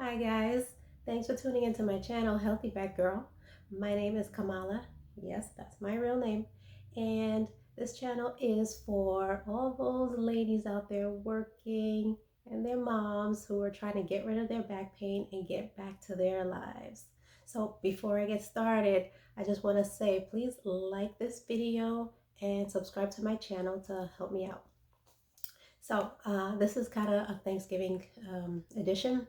Hi guys, thanks for tuning into my channel, Healthy Back Girl. My name is Kamala. Yes, that's my real name. And this channel is for all those ladies out there working and their moms who are trying to get rid of their back pain and get back to their lives. So before I get started, I just want to say please like this video and subscribe to my channel to help me out. So this is kind of a Thanksgiving edition.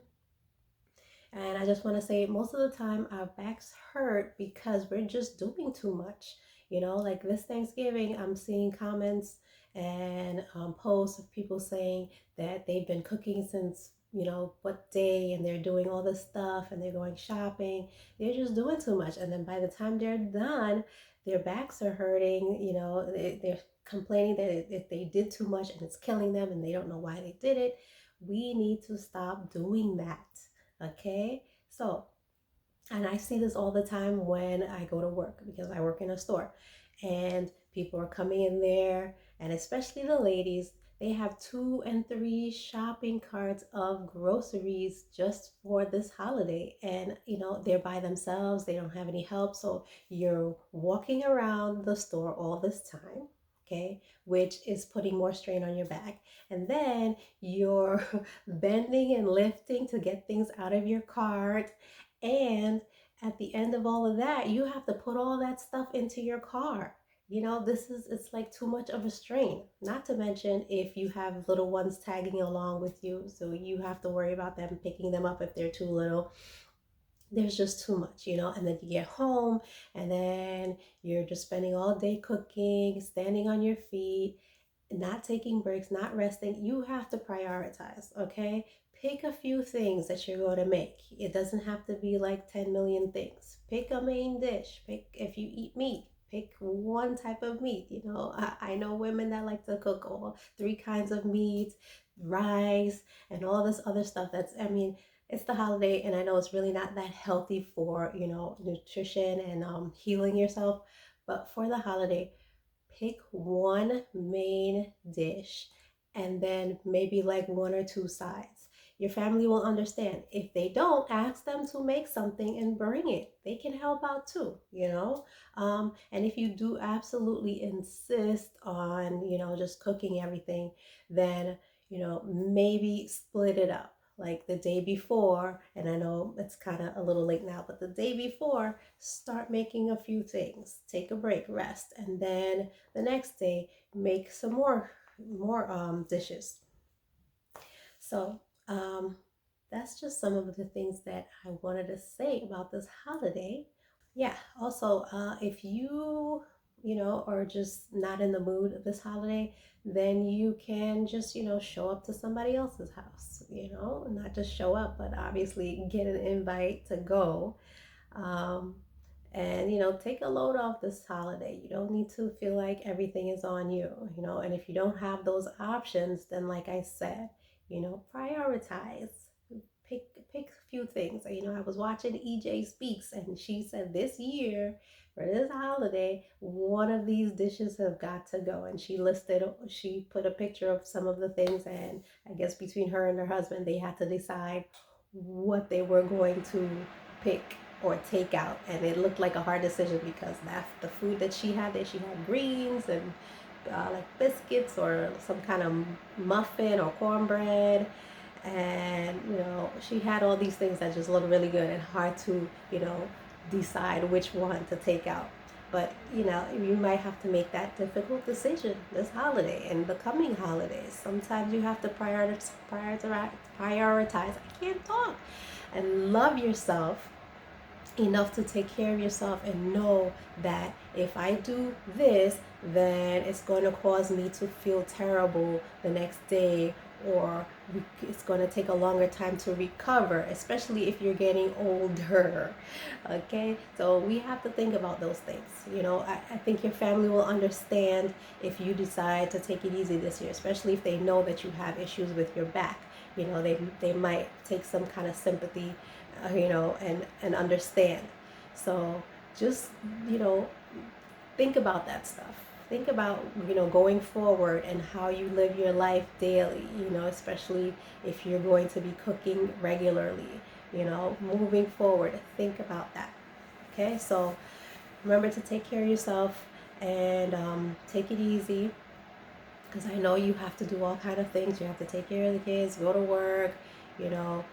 And I just want to say, most of the time, our backs hurt because we're just doing too much. Like this Thanksgiving, I'm seeing comments and posts of people saying that they've been cooking since, what day, and they're doing all this stuff and they're going shopping. They're just doing too much. And then by the time they're done, their backs are hurting. They're complaining that if they did too much and it's killing them and they don't know why they did it. We need to stop doing that. Okay, so, and I see this all the time when I go to work because I work in a store and people are coming in there, and especially the ladies, they have 2 and 3 shopping carts of groceries just for this holiday. And they're by themselves, they don't have any help. So you're walking around the store all this time, okay, which is putting more strain on your back. And then you're bending and lifting to get things out of your cart. And at the end of all of that, you have to put all that stuff into your car. It's like too much of a strain. Not to mention if you have little ones tagging along with you, so you have to worry about them picking them up if they're too little. There's just too much, and then you get home and then you're just spending all day cooking, standing on your feet, not taking breaks, not resting. You have to prioritize, okay? Pick a few things that you're going to make. It doesn't have to be like 10 million things. Pick a main dish. Pick, if you eat meat, pick one type of meat. I know women that like to cook all 3 kinds of meat, rice, and all this other stuff. It's the holiday, and I know it's really not that healthy for, nutrition and healing yourself. But for the holiday, pick one main dish and then maybe like 1 or 2 sides. Your family will understand. If they don't, ask them to make something and bring it. They can help out too. And if you do absolutely insist on, just cooking everything, then, maybe split it up. Like the day before, and I know it's kind of a little late now, but the day before, start making a few things. Take a break, rest, and then the next day make some more dishes. So that's just some of the things that I wanted to say about this holiday. Yeah, also, if you are just not in the mood this holiday, then you can just show up to somebody else's house. Not just show up, but obviously get an invite to go. um, and take a load off this holiday. You don't need to feel like everything is on you. And if you don't have those options, then like I said, prioritize. Pick a few things. I was watching EJ Speaks, and she said this year for this holiday, one of these dishes have got to go. And she put a picture of some of the things, and I guess between her and her husband, they had to decide what they were going to pick or take out. And it looked like a hard decision because the food that she had there, she had greens and like biscuits or some kind of muffin or cornbread. And she had all these things that just looked really good and hard to decide which one to take out. But you might have to make that difficult decision this holiday and the coming holidays. Sometimes you have to prioritize. I can't talk. And love yourself enough to take care of yourself and know that if I do this, then it's going to cause me to feel terrible the next day, or it's going to take a longer time to recover, especially if you're getting older. Okay, so we have to think about those things. I think your family will understand if you decide to take it easy this year, especially if they know that you have issues with your back. They might take some kind of sympathy, and understand. So just think about that stuff. Think about going forward and how you live your life daily, especially if you're going to be cooking regularly. moving forward. Think about that. Okay, so remember to take care of yourself and take it easy, because I know you have to do all kind of things. You have to take care of the kids, go to work, you know,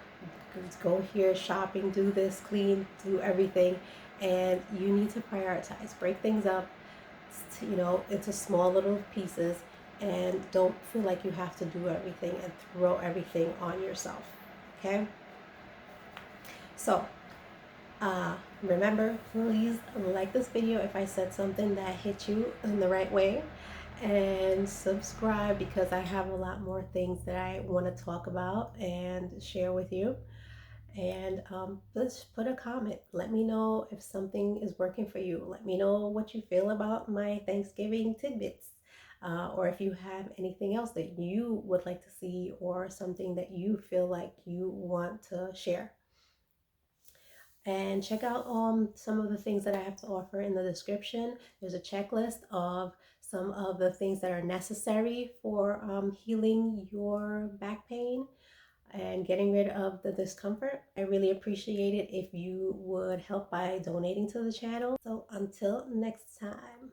go here shopping, do this, clean, do everything, and you need to prioritize. Break things up, into small little pieces, and don't feel like you have to do everything and throw everything on yourself. Okay? So, remember, please like this video if I said something that hit you in the right way, and subscribe, because I have a lot more things that I want to talk about and share with you. And let's put a comment. Let me know if something is working for you. Let me know what you feel about my Thanksgiving tidbits. Or if you have anything else that you would like to see, or something that you feel like you want to share. And check out some of the things that I have to offer in the description. There's a checklist of some of the things that are necessary for healing your back pain and getting rid of the discomfort. I really appreciate it if you would help by donating to the channel. So until next time.